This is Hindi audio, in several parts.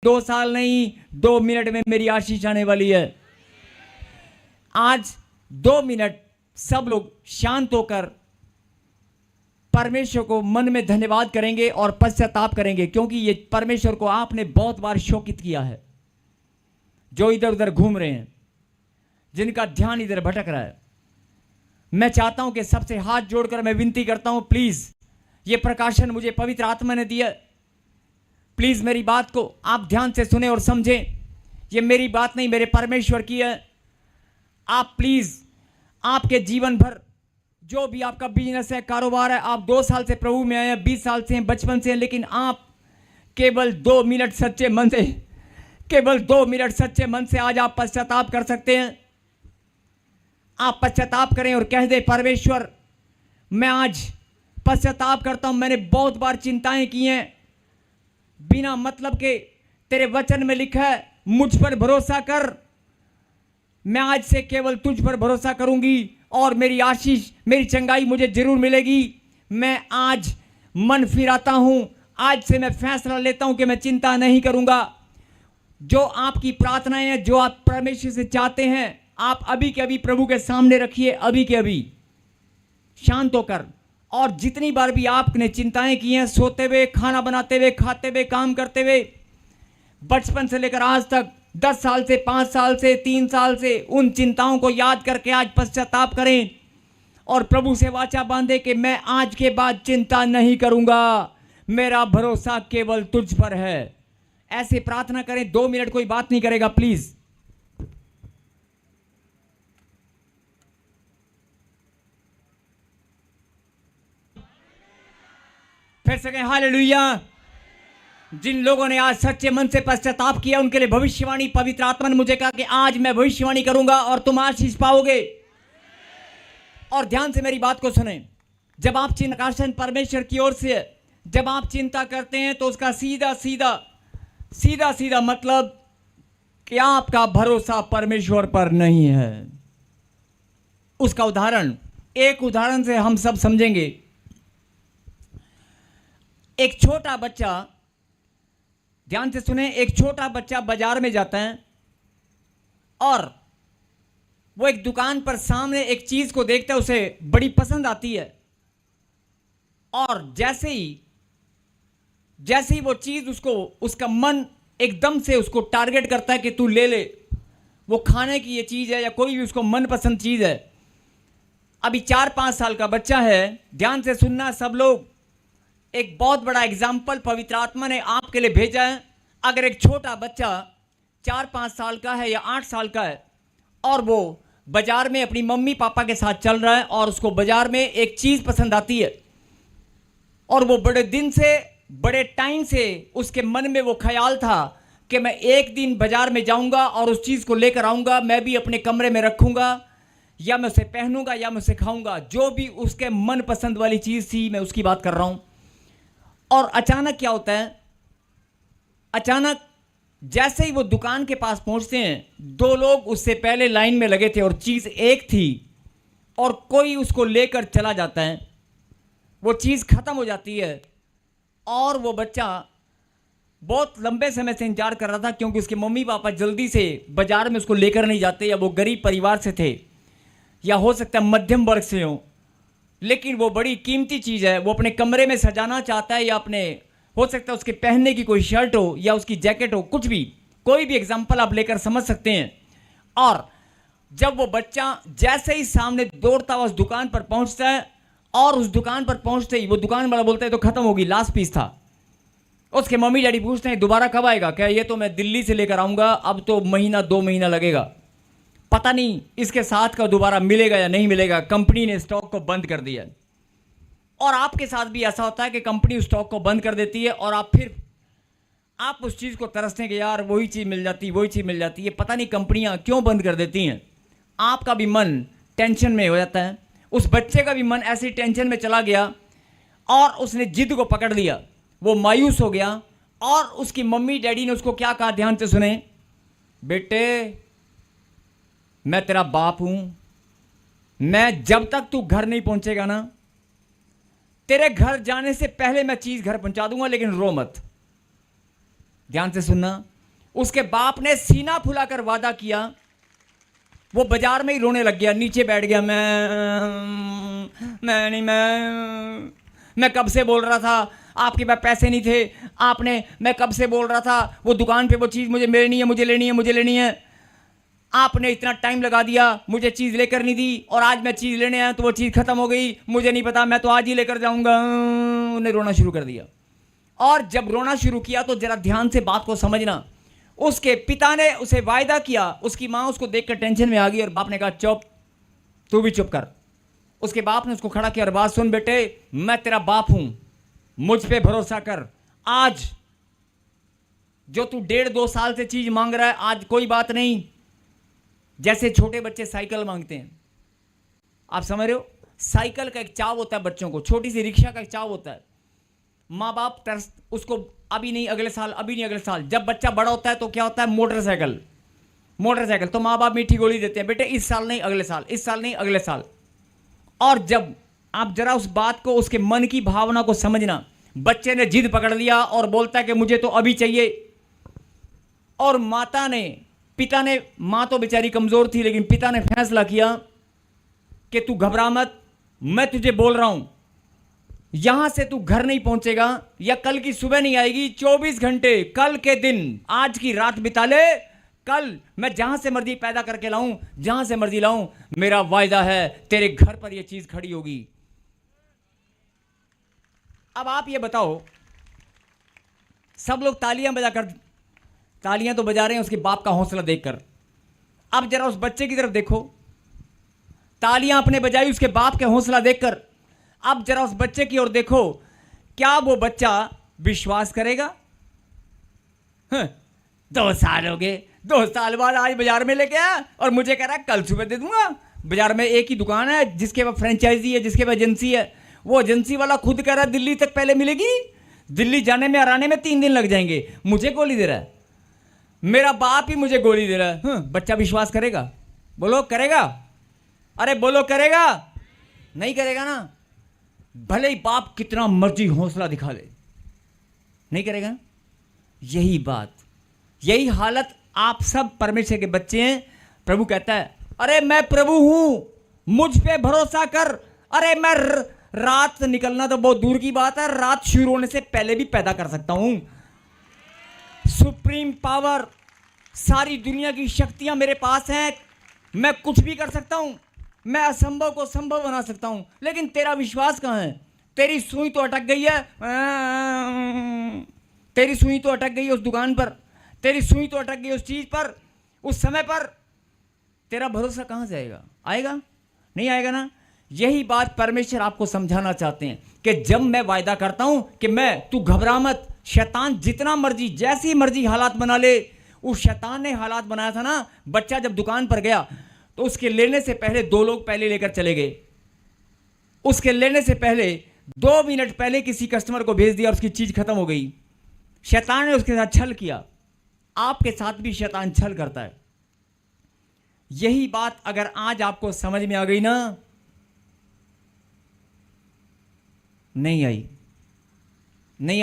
2 साल नहीं, 2 मिनट में मेरी आशीष आने वाली है। आज 2 मिनट सब लोग शांत होकर परमेश्वर को मन में धन्यवाद करेंगे और पश्चाताप करेंगे, क्योंकि ये परमेश्वर को आपने बहुत बार शोकित किया है। जो इधर उधर घूम रहे हैं, जिनका ध्यान इधर भटक रहा है, मैं चाहता हूं कि सबसे हाथ जोड़कर मैं विनती करता हूं, प्लीज ये प्रकाशन मुझे पवित्र आत्मा ने दिया, प्लीज मेरी बात को आप ध्यान से सुने और समझें। ये मेरी बात नहीं, मेरे परमेश्वर की है। आप प्लीज आपके जीवन भर जो भी आपका बिजनेस है, कारोबार है, आप 2 साल से प्रभु में आए हैं, 20 साल से हैं, बचपन से हैं, लेकिन आप केवल 2 मिनट सच्चे मन से, केवल 2 मिनट सच्चे मन से आज आप पश्चाताप कर सकते हैं। आप पश्चाताप करें और कह दें, परमेश्वर मैं आज पश्चाताप करता हूं, मैंने बहुत बार चिंताएं की हैं बिना मतलब के। तेरे वचन में लिखा है मुझ पर भरोसा कर, मैं आज से केवल तुझ पर भरोसा करूंगी और मेरी आशीष, मेरी चंगाई मुझे जरूर मिलेगी। मैं आज मन फिराता हूं, आज से मैं फैसला लेता हूं कि मैं चिंता नहीं करूंगा। जो आपकी प्रार्थनाएं हैं, जो आप परमेश्वर से चाहते हैं, आप अभी के अभी प्रभु के सामने रखिए, अभी के अभी शांत होकर। और जितनी बार भी आपने चिंताएं की हैं, सोते हुए, खाना बनाते हुए, खाते हुए, काम करते हुए, बचपन से लेकर आज तक, 10 साल से, 5 साल से, 3 साल से, उन चिंताओं को याद करके आज पश्चाताप करें और प्रभु से वाचा बांधे कि मैं आज के बाद चिंता नहीं करूंगा, मेरा भरोसा केवल तुझ पर है। ऐसे प्रार्थना करें। 2 मिनट कोई बात नहीं करेगा, प्लीज। फिर से कहें हालेलुया। जिन लोगों ने आज सच्चे मन से पश्चाताप किया, उनके लिए भविष्यवाणी, पवित्र आत्मा ने मुझे कहा कि आज मैं भविष्यवाणी करूंगा और तुम आशीष पाओगे। और ध्यान से मेरी बात को सुने। जब आप चिंताकाशन परमेश्वर की ओर से, जब आप चिंता करते हैं, तो उसका सीधा सीधा मतलब कि आपका भरोसा परमेश्वर पर नहीं है। उसका उदाहरण, एक उदाहरण से हम सब समझेंगे। एक छोटा बच्चा, ध्यान से सुने, एक छोटा बच्चा बाजार में जाता है और वो एक दुकान पर सामने एक चीज को देखता है, उसे बड़ी पसंद आती है। और जैसे ही वो चीज उसको, उसका मन एकदम से उसको टारगेट करता है कि तू ले ले, वो खाने की ये चीज है या कोई भी उसको मनपसंद चीज है। अभी 4-5 साल का बच्चा है। ध्यान से सुनना सब लोग, एक बहुत बड़ा एग्जाम्पल पवित्र आत्मा ने आपके लिए भेजा है। अगर एक छोटा बच्चा 4-5 साल का है या 8 साल का है और वो बाजार में अपनी मम्मी पापा के साथ चल रहा है और उसको बाजार में एक चीज पसंद आती है और वो बड़े दिन से, बड़े टाइम से उसके मन में वो ख्याल था कि मैं एक दिन बाजार में जाऊंगा और उस चीज को लेकर आऊंगा, मैं भी अपने कमरे में रखूंगा, या मैं उसे पहनूंगा या मैं उसे खाऊंगा। जो भी उसके मन पसंद वाली चीज थी, मैं उसकी बात कर रहा हूं। और अचानक क्या होता है, अचानक जैसे ही वो दुकान के पास पहुंचते हैं, 2 लोग उससे पहले लाइन में लगे थे और चीज एक थी और कोई उसको लेकर चला जाता है। वो चीज खत्म हो जाती है और वो बच्चा बहुत लंबे समय से इंतजार कर रहा था, क्योंकि उसके मम्मी पापा जल्दी से बाजार में उसको लेकर नहीं जाते, या वो गरीब परिवार से थे या हो सकता है मध्यम वर्ग से हो, लेकिन वो बड़ी कीमती चीज़ है, वो अपने कमरे में सजाना चाहता है, या अपने, हो सकता है उसके पहनने की कोई शर्ट हो या उसकी जैकेट हो, कुछ भी, कोई भी एग्जाम्पल आप लेकर समझ सकते हैं। और जब वो बच्चा जैसे ही सामने दौड़ता हुआ उस दुकान पर पहुंचता है और उस दुकान पर पहुंचते ही वो दुकान वाला बोलता है तो खत्म होगी, लास्ट पीस था। उसके मम्मी डैडी पूछते हैं दोबारा कब आएगा? क्या ये तो मैं दिल्ली से लेकर आऊँगा, अब तो 1-2 महीना लगेगा, पता नहीं इसके साथ का दोबारा मिलेगा या नहीं मिलेगा, कंपनी ने स्टॉक को बंद कर दिया। और आपके साथ भी ऐसा होता है कि कंपनी उस स्टॉक को बंद कर देती है और आप उस चीज़ को तरसते हैं कि यार वही चीज़ मिल जाती है, पता नहीं कंपनियां क्यों बंद कर देती हैं। आपका भी मन टेंशन में हो जाता है। उस बच्चे का भी मन ऐसी टेंशन में चला गया और उसने जिद को पकड़ लिया, वो मायूस हो गया। और उसकी मम्मी डैडी ने उसको क्या कहा, ध्यान से सुने, बेटे मैं तेरा बाप हूं, मैं जब तक तू घर नहीं पहुंचेगा ना, तेरे घर जाने से पहले मैं चीज घर पहुंचा दूंगा, लेकिन रो मत। ध्यान से सुनना, उसके बाप ने सीना फुलाकर वादा किया, वो बाजार में ही रोने लग गया, नीचे बैठ गया। मैं कब से बोल रहा था, आपके पास पैसे नहीं थे, मैं कब से बोल रहा था वो दुकान पे वो चीज़ मुझे लेनी है, मुझे लेनी है। आपने इतना टाइम लगा दिया, मुझे चीज़ लेकर नहीं दी, और आज मैं चीज़ लेने आया तो वो चीज़ खत्म हो गई, मुझे नहीं पता, मैं तो आज ही लेकर जाऊंगा। उन्हें रोना शुरू कर दिया। और जब रोना शुरू किया तो जरा ध्यान से बात को समझना, उसके पिता ने उसे वायदा किया, उसकी माँ उसको देखकर टेंशन में आ गई और बाप ने कहा चुप, तू भी चुप कर। उसके बाप ने उसको खड़ा किया और बात सुन बेटे, मैं तेरा बाप हूं, मुझ पे भरोसा कर। आज जो तू 1.5-2 साल से चीज मांग रहा है, आज कोई बात नहीं। जैसे छोटे बच्चे साइकिल मांगते हैं, आप समझ रहे हो, साइकिल का एक चाव होता है बच्चों को, छोटी सी रिक्शा का एक चाव होता है। माँ बाप उसको अभी नहीं अगले साल, अभी नहीं अगले साल। जब बच्चा बड़ा होता है तो क्या होता है, मोटरसाइकिल। तो माँ बाप मीठी गोली देते हैं, बेटे इस साल नहीं अगले साल, इस साल नहीं अगले साल। और जब आप जरा उस बात को, उसके मन की भावना को समझना, बच्चे ने जिद पकड़ लिया और बोलता है कि मुझे तो अभी चाहिए। और पिता ने, माँ तो बेचारी कमजोर थी, लेकिन पिता ने फैसला किया कि तू घबरा मत, मैं तुझे बोल रहा हूं, यहां से तू घर नहीं पहुंचेगा या कल की सुबह नहीं आएगी, 24 घंटे कल के दिन, आज की रात बिता ले, कल मैं जहां से मर्जी पैदा करके लाऊं, जहां से मर्जी लाऊं, मेरा वायदा है तेरे घर पर यह चीज खड़ी होगी। अब आप ये बताओ, सब लोग तालियां तो बजा रहे हैं उसके बाप का हौसला देखकर। अब जरा उस बच्चे की तरफ देखो, तालियां आपने बजाई उसके बाप के हौसला देखकर। अब जरा उस बच्चे की ओर देखो, क्या वो बच्चा विश्वास करेगा? 2 साल हो गए, 2 साल बाद आज बाजार में लेके आया और मुझे कह रहा है कल सुबह दे दूंगा। बाजार में एक ही दुकान है जिसके पास फ्रेंचाइजी है, जिसके पास एजेंसी है, वो एजेंसी वाला खुद कह रहा है दिल्ली तक पहले मिलेगी, दिल्ली जाने में और आने में 3 दिन लग जाएंगे, मुझे गोली दे रहा है, मेरा बाप ही मुझे गोली दे रहा है। बच्चा विश्वास करेगा? बोलो करेगा? अरे बोलो करेगा? नहीं करेगा ना, भले ही बाप कितना मर्जी हौसला दिखा ले, नहीं करेगा। यही बात, यही हालत आप सब परमेश्वर के बच्चे हैं। प्रभु कहता है अरे मैं प्रभु हूं, मुझ पे भरोसा कर। अरे मैं रात निकलना तो बहुत दूर की बात है, रात शुरू होने से पहले भी पैदा कर सकता हूं। सुप्रीम पावर, सारी दुनिया की शक्तियां मेरे पास हैं, मैं कुछ भी कर सकता हूं, मैं असंभव को संभव बना सकता हूं। लेकिन तेरा विश्वास कहां है? तेरी सुई तो अटक गई है, तेरी सुई तो अटक गई है उस दुकान पर, तेरी सुई तो अटक गई उस चीज पर, उस समय पर। तेरा भरोसा कहां से आएगा? आएगा नहीं आएगा ना। यही बात परमेश्वर आपको समझाना चाहते हैं कि जब मैं वायदा करता हूं कि तू घबरा मत, शैतान जितना मर्जी जैसी मर्जी हालात बना ले। उस शैतान ने हालात बनाया था ना, बच्चा जब दुकान पर गया तो उसके लेने से पहले 2 लोग पहले लेकर चले गए। उसके लेने से पहले 2 मिनट पहले किसी कस्टमर को भेज दिया और उसकी चीज खत्म हो गई। शैतान ने उसके साथ छल किया। आपके साथ भी शैतान छल करता है। यही बात अगर आज आपको समझ में आ गई ना, नहीं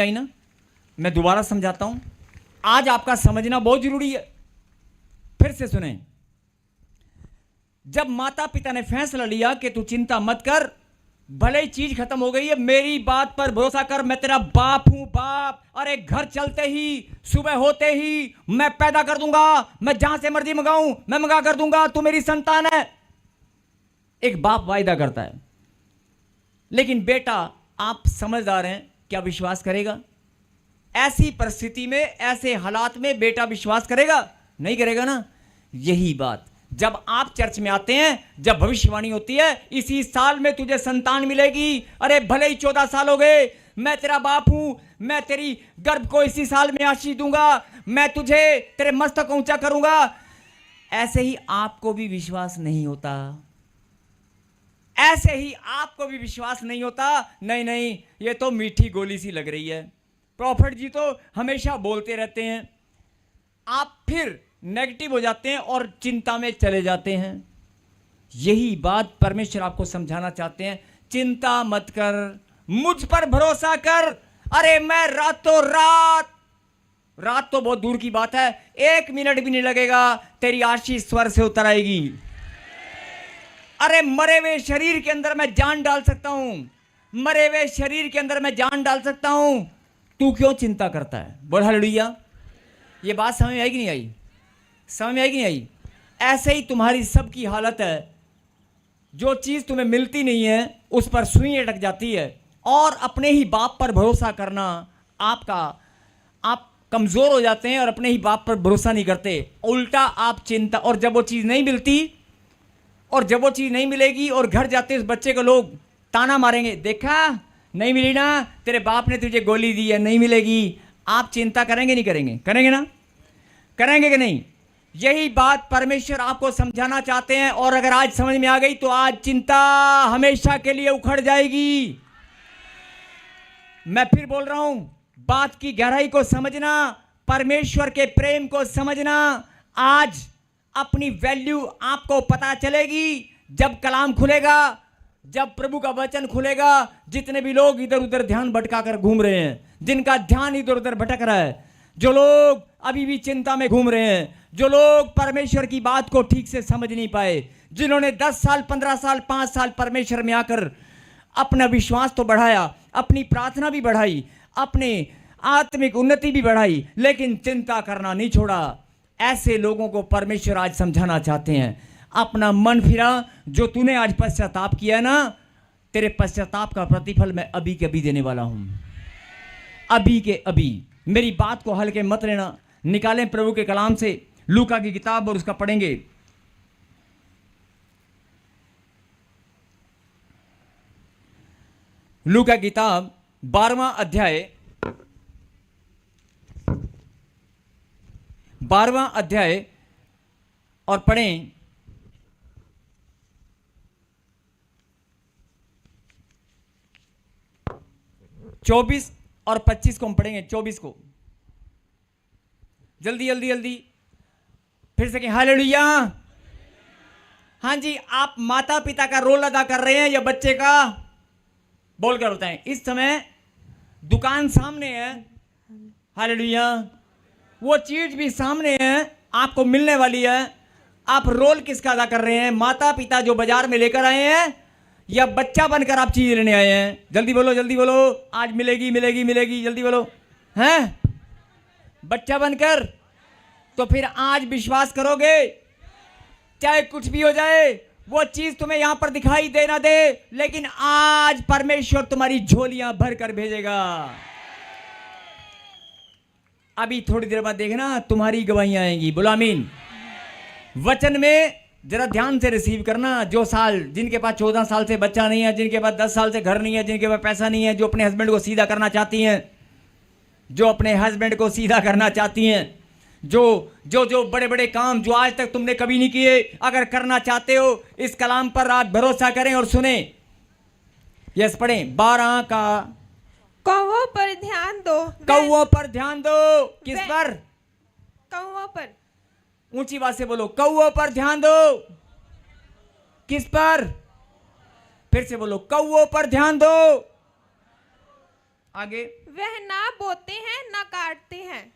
आई ना, मैं दोबारा समझाता हूं, आज आपका समझना बहुत जरूरी है। फिर से सुने, जब माता पिता ने फैसला लिया कि तू चिंता मत कर, भले ही चीज खत्म हो गई है, मेरी बात पर भरोसा कर, मैं तेरा बाप हूं, बाप। अरे घर चलते ही, सुबह होते ही मैं पैदा कर दूंगा, मैं जहां से मर्जी मंगाऊं मैं मंगा कर दूंगा, तू मेरी संतान है। एक बाप वायदा करता है, लेकिन बेटा आप समझदार हैं, क्या विश्वास करेगा? ऐसी परिस्थिति में, ऐसे हालात में बेटा विश्वास करेगा? नहीं करेगा ना। यही बात जब आप चर्च में आते हैं, जब भविष्यवाणी होती है इसी साल में तुझे संतान मिलेगी, अरे भले ही 14 साल हो गए, मैं तेरा बाप हूं, मैं तेरी गर्भ को इसी साल में आशीष दूंगा, मैं तुझे तेरे मस्तक ऊंचा करूंगा, ऐसे ही आपको भी विश्वास नहीं होता। ऐसे ही आपको भी विश्वास नहीं होता। नहीं, ये तो मीठी गोली सी लग रही है, प्रॉफिट जी तो हमेशा बोलते रहते हैं। आप फिर नेगेटिव हो जाते हैं और चिंता में चले जाते हैं। यही बात परमेश्वर आपको समझाना चाहते हैं। चिंता मत कर, मुझ पर भरोसा कर। अरे मैं रातों रात रात तो बहुत दूर की बात है, 1 मिनट भी नहीं लगेगा, तेरी आशीष स्वर से उतर आएगी। अरे मरे हुए शरीर के अंदर मैं जान डाल सकता हूं, मरे हुए शरीर के अंदर मैं जान डाल सकता हूं, तू क्यों चिंता करता है? बोल हालेलुया। ये बात समझ में आई कि नहीं आई? समझ में आई कि नहीं आई? ऐसे ही तुम्हारी सबकी हालत है। जो चीज तुम्हें मिलती नहीं है उस पर सुई अटक जाती है, और अपने ही बाप पर भरोसा करना आप कमजोर हो जाते हैं और अपने ही बाप पर भरोसा नहीं करते, उल्टा आप चिंता। और जब वो चीज नहीं मिलती, और जब वो चीज नहीं मिलेगी और घर जाते उस बच्चे को लोग ताना मारेंगे, देखा नहीं मिली ना, तेरे बाप ने तुझे गोली दी है, नहीं मिलेगी। आप चिंता करेंगे नहीं करेंगे? करेंगे ना? करेंगे कि नहीं? यही बात परमेश्वर आपको समझाना चाहते हैं, और अगर आज समझ में आ गई तो आज चिंता हमेशा के लिए उखड़ जाएगी। मैं फिर बोल रहा हूं, बात की गहराई को समझना, परमेश्वर के प्रेम को समझना। आज अपनी वैल्यू आपको पता चलेगी जब कलाम खुलेगा, जब प्रभु का वचन खुलेगा। जितने भी लोग इधर उधर ध्यान भटका कर घूम रहे हैं, जिनका ध्यान इधर उधर भटक रहा है, जो लोग अभी भी चिंता में घूम रहे हैं, जो लोग परमेश्वर की बात को ठीक से समझ नहीं पाए, जिन्होंने 10 साल 15 साल 5 साल परमेश्वर में आकर अपना विश्वास तो बढ़ाया, अपनी प्रार्थना भी बढ़ाई, अपने आत्मिक उन्नति भी बढ़ाई, लेकिन चिंता करना नहीं छोड़ा, ऐसे लोगों को परमेश्वर आज समझाना चाहते हैं, अपना मन फिरा। जो तूने आज पश्चाताप किया ना, तेरे पश्चाताप का प्रतिफल मैं अभी के अभी देने वाला हूं, अभी के अभी। मेरी बात को हल्के मत लेना। निकालें प्रभु के कलाम से लूका की किताब और उसका पढ़ेंगे। लूका की किताब 12वां अध्याय और पढ़ें 24 और 25 को हम पढ़ेंगे। 24 को जल्दी जल्दी जल्दी फिर से कहें हालेलुया। हाँ जी, आप माता पिता का रोल अदा कर रहे हैं या बच्चे का? बोलकर बताएं। इस समय दुकान सामने है, हालेलुया, वो चीज भी सामने है, आपको मिलने वाली है। आप रोल किसका अदा कर रहे हैं? माता पिता जो बाजार में लेकर आए हैं, या बच्चा बनकर आप चीज लेने आए हैं? जल्दी बोलो, जल्दी बोलो। आज मिलेगी मिलेगी मिलेगी, जल्दी बोलो। हैं? बच्चा बनकर। तो फिर आज विश्वास करोगे, चाहे कुछ भी हो जाए, वो चीज तुम्हें यहां पर दिखाई दे ना दे, लेकिन आज परमेश्वर तुम्हारी झोलियां भर कर भेजेगा। अभी थोड़ी देर बाद देखना तुम्हारी गवाहियां आएंगी। बोलो आमीन। वचन में जरा ध्यान से रिसीव करना। जो साल, जिनके पास 14 साल से बच्चा नहीं है, जिनके पास 10 साल से घर नहीं है, जिनके पास पैसा नहीं है, जो अपने हस्बैंड को सीधा करना चाहती हैं, जो अपने हस्बैंड को सीधा करना चाहती हैं, जो बड़े बड़े काम जो आज तक तुमने कभी नहीं किए, अगर करना चाहते हो, इस कलाम पर आप भरोसा करें और सुने। यस, पढ़ें 12 का। कौवों पर ध्यान दो। कौवों पर ध्यान दो। किस पर? कौवों पर। ऊंची बात से बोलो, कौवों पर ध्यान दो। किस पर? फिर से बोलो, कौवों पर ध्यान दो। आगे। वह ना बोते हैं ना काटते हैं,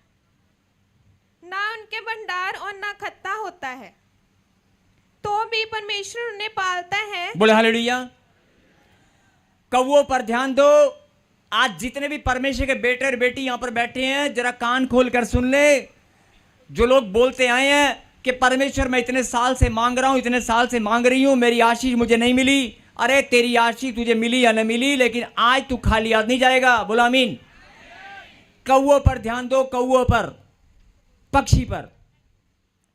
ना उनके भंडार और ना खत्ता होता है, तो भी परमेश्वर उन्हें पालता है। बोले हालेलुया। कौवों पर ध्यान दो। आज जितने भी परमेश्वर के बेटे और बेटी यहां पर बैठे हैं, जरा कान खोल कर सुन ले। जो लोग बोलते आए हैं कि परमेश्वर मैं इतने साल से मांग रहा हूं, इतने साल से मांग रही हूं, मेरी आशीष मुझे नहीं मिली। अरे तेरी आशीष तुझे मिली या नहीं मिली, लेकिन आज तू खाली हाथ नहीं जाएगा। बोला आमीन। कौवों पर ध्यान दो। कौवों पर, पक्षी पर।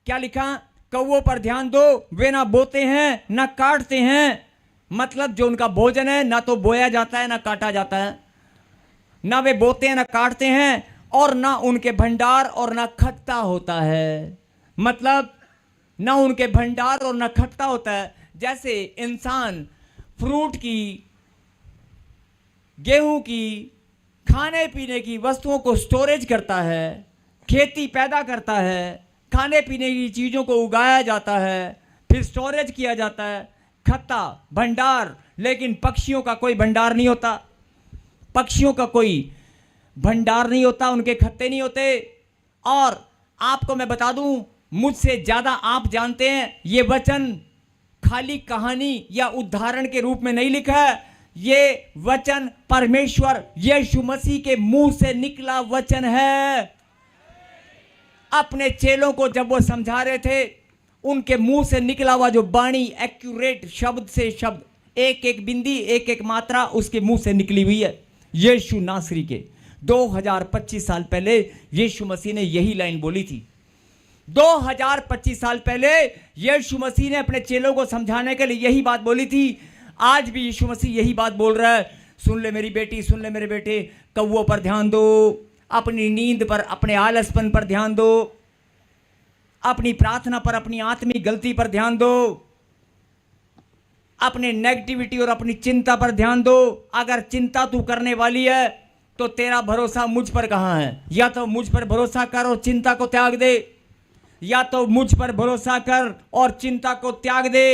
क्या लिखा? कौवों पर ध्यान दो, वे ना बोते हैं ना काटते हैं। मतलब जो उनका भोजन है, ना तो बोया जाता है ना काटा जाता है, ना वे बोते हैं ना काटते हैं, और ना उनके भंडार और ना खट्टा होता है। मतलब ना उनके भंडार और ना खट्टा होता है। जैसे इंसान फ्रूट की, गेहूं की, खाने पीने की वस्तुओं को स्टोरेज करता है, खेती पैदा करता है, खाने पीने की चीज़ों को उगाया जाता है, फिर स्टोरेज किया जाता है, खत्ता, भंडार। लेकिन पक्षियों का कोई भंडार नहीं होता, पक्षियों का कोई भंडार नहीं होता, उनके खत्ते नहीं होते। और आपको मैं बता दूं, मुझसे ज्यादा आप जानते हैं, ये वचन खाली कहानी या उदाहरण के रूप में नहीं लिखा है। ये वचन परमेश्वर यीशु मसीह के मुंह से निकला वचन है। अपने चेलों को जब वो समझा रहे थे, उनके मुंह से निकला हुआ जो वाणी एक्यूरेट, शब्द से शब्द, एक एक बिंदी, एक एक मात्रा उसके मुंह से निकली हुई है। यीशु नासरी के 2025 साल पहले यीशु मसीह ने यही लाइन बोली थी। 2025 साल पहले यीशु मसीह ने अपने चेलों को समझाने के लिए यही बात बोली थी। आज भी यीशु मसीह यही बात बोल रहा है। सुन ले मेरी बेटी, सुन ले मेरे बेटे, कौवों पर ध्यान दो, अपनी नींद पर, अपने आलसपन पर ध्यान दो, अपनी प्रार्थना पर, अपनी आत्मिक गलती पर ध्यान दो, अपने नेगेटिविटी और अपनी चिंता पर ध्यान दो। अगर चिंता तू करने वाली है तो तेरा भरोसा मुझ पर कहाँ है? या तो मुझ पर भरोसा कर और चिंता को त्याग दे, या तो मुझ पर भरोसा कर और चिंता को त्याग दे,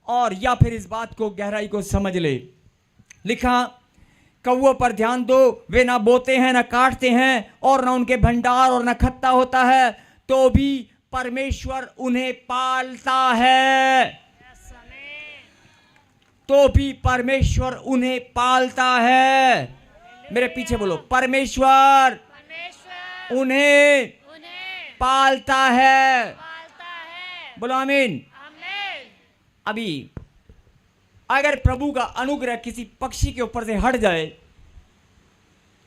और या फिर इस बात को, गहराई को समझ ले। लिखा, कौवों पर ध्यान दो, वे ना बोते हैं ना काटते हैं और ना उनके भंडार और ना खत्ता होता है, तो भी परमेश्वर उन्हें पालता है। तो भी परमेश्वर उन्हें पालता है। मेरे पीछे बोलो, परमेश्वर उन्हें पालता है। बोलो आमीन। अभी अगर प्रभु का अनुग्रह किसी पक्षी के ऊपर से हट जाए,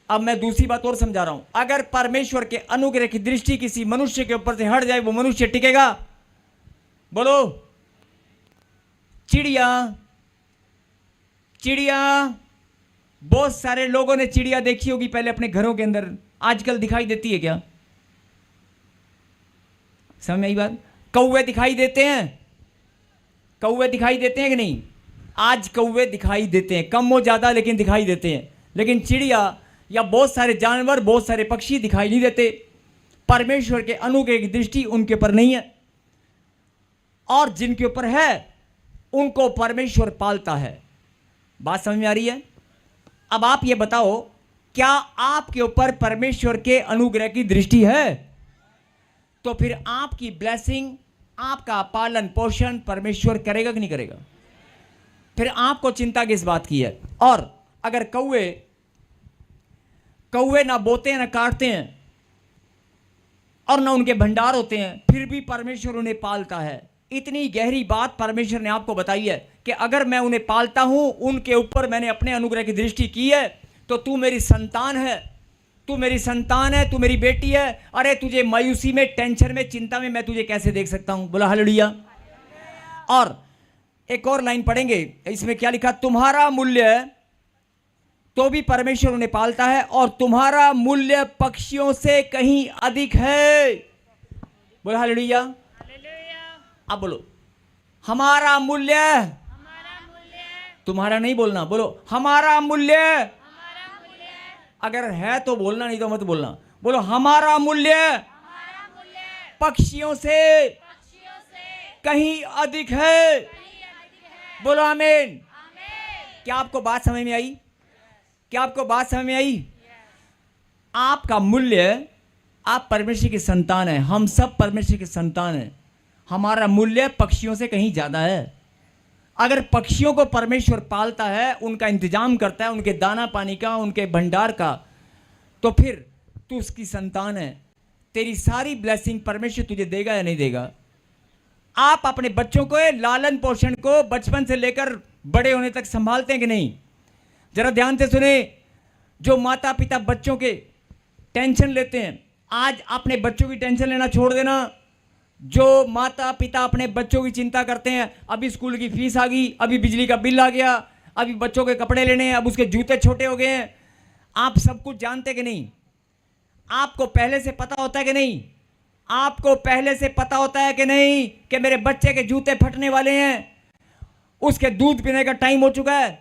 अब मैं दूसरी बात और समझा रहा हूं, अगर परमेश्वर के अनुग्रह की दृष्टि किसी मनुष्य के ऊपर से हट जाए, वो मनुष्य टिकेगा? बोलो। चिड़िया, चिड़िया, बहुत सारे लोगों ने चिड़िया देखी होगी पहले अपने घरों के अंदर, आजकल दिखाई देती है क्या? समझ में आई बात? कौवे दिखाई देते हैं, कौवे दिखाई देते हैं कि नहीं? आज कौवे दिखाई देते हैं, कम हो ज्यादा लेकिन दिखाई देते हैं। लेकिन चिड़िया या बहुत सारे जानवर, बहुत सारे पक्षी दिखाई नहीं देते। परमेश्वर के अनुग्रह की दृष्टि उनके ऊपर नहीं है, और जिनके ऊपर है उनको परमेश्वर पालता है। बात समझ में आ रही है? अब आप ये बताओ, क्या आपके ऊपर परमेश्वर के अनुग्रह की दृष्टि है? तो फिर आपकी ब्लेसिंग, आपका पालन पोषण परमेश्वर करेगा कि नहीं करेगा? फिर आपको चिंता किस बात की है? और अगर कौवे ना बोते हैं ना काटते हैं और ना उनके भंडार होते हैं, फिर भी परमेश्वर उन्हें पालता है। इतनी गहरी बात परमेश्वर ने आपको बताई है कि अगर मैं उन्हें पालता हूं, उनके ऊपर मैंने अपने अनुग्रह की दृष्टि की है, तो तू मेरी संतान है, तू मेरी संतान है, तू मेरी बेटी है। अरे तुझे मायूसी में, टेंशन में, चिंता में मैं तुझे कैसे देख सकता हूं? बोला हालेलुया। और एक और लाइन पढ़ेंगे, इसमें क्या लिखा? तुम्हारा मूल्य, तो भी परमेश्वर उन्हें पालता है, और तुम्हारा मूल्य पक्षियों से कहीं अधिक है। बोला हालेलुया। अब बोलो, हमारा मूल्य, तुम्हारा नहीं बोलना, बोलो हमारा मूल्य। अगर है तो बोलना, नहीं तो मत बोलना। बोलो हमारा मूल्य पक्षियों से कहीं अधिक है। बोलो आमीन। क्या आपको बात समझ में आई? क्या आपको बात समझ में आई? आपका मूल्य, आप परमेश्वर की संतान है, हम सब परमेश्वर की संतान है, हमारा मूल्य पक्षियों से कहीं ज्यादा है। अगर पक्षियों को परमेश्वर पालता है, उनका इंतजाम करता है, उनके दाना पानी का, उनके भंडार का, तो फिर तू उसकी संतान है। तेरी सारी ब्लेसिंग परमेश्वर तुझे देगा या नहीं देगा? आप अपने बच्चों को, लालन पोषण को बचपन से लेकर बड़े होने तक संभालते हैं कि नहीं? जरा ध्यान से सुने। जो माता पिता बच्चों के टेंशन लेते हैं, आज अपने बच्चों की टेंशन लेना छोड़ देना। जो माता पिता अपने बच्चों की चिंता करते हैं, अभी स्कूल की फीस आ गई, अभी बिजली का बिल आ गया, अभी बच्चों के कपड़े लेने हैं, अब उसके जूते छोटे हो गए हैं, आप सब कुछ जानते कि नहीं? आपको पहले से पता होता है कि नहीं? आपको पहले से पता होता है कि नहीं कि मेरे बच्चे के जूते फटने वाले हैं, उसके दूध पीने का टाइम हो चुका है?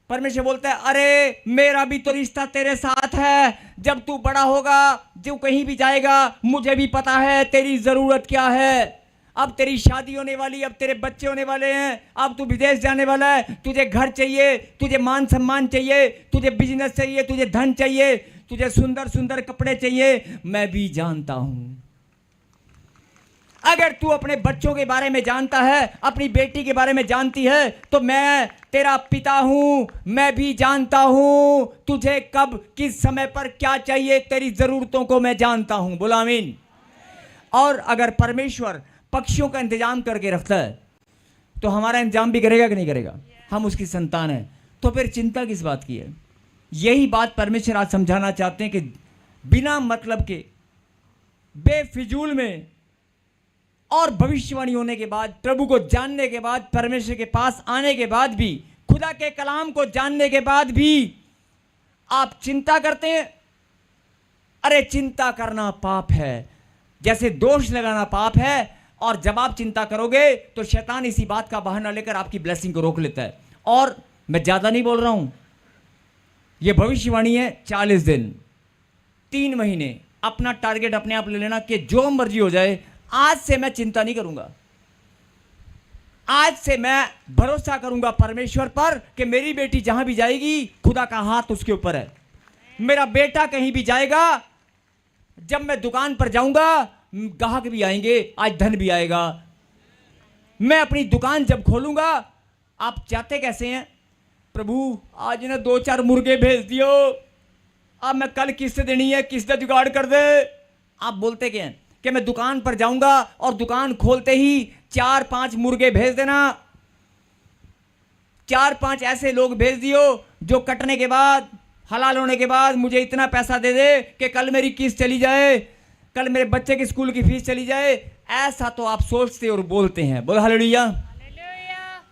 परमेश्वर बोलता है, अरे मेरा भी तो रिश्ता तेरे साथ है, जब तू बड़ा होगा, जो कहीं भी जाएगा, मुझे भी पता है तेरी जरूरत क्या है। अब तेरी शादी होने वाली, अब तेरे बच्चे होने वाले हैं, अब तू विदेश जाने वाला है, तुझे घर चाहिए, तुझे मान सम्मान चाहिए, तुझे बिजनेस चाहिए, तुझे धन चाहिए, तुझे सुंदर सुंदर कपड़े चाहिए, मैं भी जानता हूं। अगर तू अपने बच्चों के बारे में जानता है, अपनी बेटी के बारे में जानती है, तो मैं तेरा पिता हूं, मैं भी जानता हूं तुझे कब किस समय पर क्या चाहिए, तेरी जरूरतों को मैं जानता हूं। बोला आमीन। और अगर परमेश्वर पक्षियों का इंतजाम करके रखता है तो हमारा इंतजाम भी करेगा कि नहीं करेगा? हम उसकी संतान है, तो फिर चिंता किस बात की है? यही बात परमेश्वर आज समझाना चाहते हैं कि बिना मतलब के, बेफिजूल में और भविष्यवाणी होने के बाद, प्रभु को जानने के बाद, परमेश्वर के पास आने के बाद भी, खुदा के कलाम को जानने के बाद भी आप चिंता करते हैं। अरे चिंता करना पाप है, जैसे दोष लगाना पाप है। और जब आप चिंता करोगे तो शैतान इसी बात का बहाना लेकर आपकी ब्लेसिंग को रोक लेता है। और मैं ज्यादा नहीं बोल रहा हूं, यह भविष्यवाणी है। 40 दिन, 3 महीने अपना टारगेट अपने आप ले लेना कि जो मर्जी हो जाए, आज से मैं चिंता नहीं करूंगा। आज से मैं भरोसा करूंगा परमेश्वर पर कि मेरी बेटी जहां भी जाएगी, खुदा का हाथ उसके ऊपर है। मेरा बेटा कहीं भी जाएगा, जब मैं दुकान पर जाऊंगा, ग्राहक भी आएंगे, आज धन भी आएगा। मैं अपनी दुकान जब खोलूंगा, आप चाहते कैसे हैं? प्रभु आज ना 2-4 मुर्गे भेज दियो, अब मैं कल किस्त देनी है, किस्त जुगाड़ कर दे। आप बोलते क्या हैं कि मैं दुकान पर जाऊंगा और दुकान खोलते ही 4-5 मुर्गे भेज देना, 4-5 ऐसे लोग भेज दियो जो कटने के बाद, हलाल होने के बाद मुझे इतना पैसा दे दे कि कल मेरी किस्त चली जाए, कल मेरे बच्चे की स्कूल की फीस चली जाए। ऐसा तो आप सोचते और बोलते हैं। बोलो हालेलुया।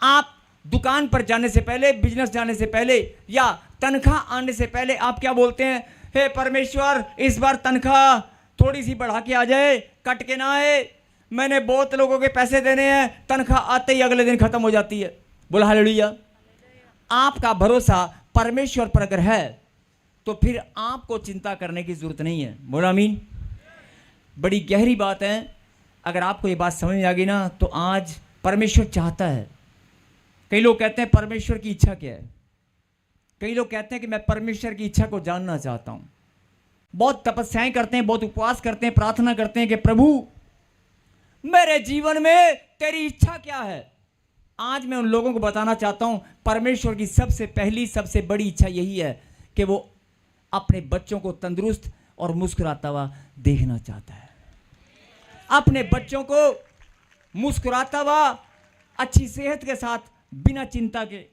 आप दुकान पर जाने से पहले, बिजनेस जाने से पहले या तनख्वाह आने से पहले आप क्या बोलते हैं? हे परमेश्वर, इस बार तनख्वाह थोड़ी सी बढ़ा के आ जाए, कट के ना आए। मैंने बहुत लोगों के पैसे देने हैं, तनख्वाह आते ही अगले दिन खत्म हो जाती है। बोला हालेलुया। आपका भरोसा परमेश्वर पर अगर है तो फिर आपको चिंता करने की जरूरत नहीं है। बोला आमीन। बड़ी गहरी बात है। अगर आपको ये बात समझ में आ गई ना, तो आज परमेश्वर चाहता है। कई लोग कहते हैं परमेश्वर की इच्छा क्या है? कई लोग कहते हैं कि मैं परमेश्वर की इच्छा को जानना चाहता हूं। बहुत तपस्याएं करते हैं, बहुत उपवास करते हैं, प्रार्थना करते हैं कि प्रभु मेरे जीवन में तेरी इच्छा क्या है। आज मैं उन लोगों को बताना चाहता हूं, परमेश्वर की सबसे पहली, सबसे बड़ी इच्छा यही है कि वो अपने बच्चों को तंदुरुस्त और मुस्कुराता हुआ देखना चाहता है। अपने बच्चों को मुस्कुराता हुआ, अच्छी सेहत के साथ, बिना चिंता के।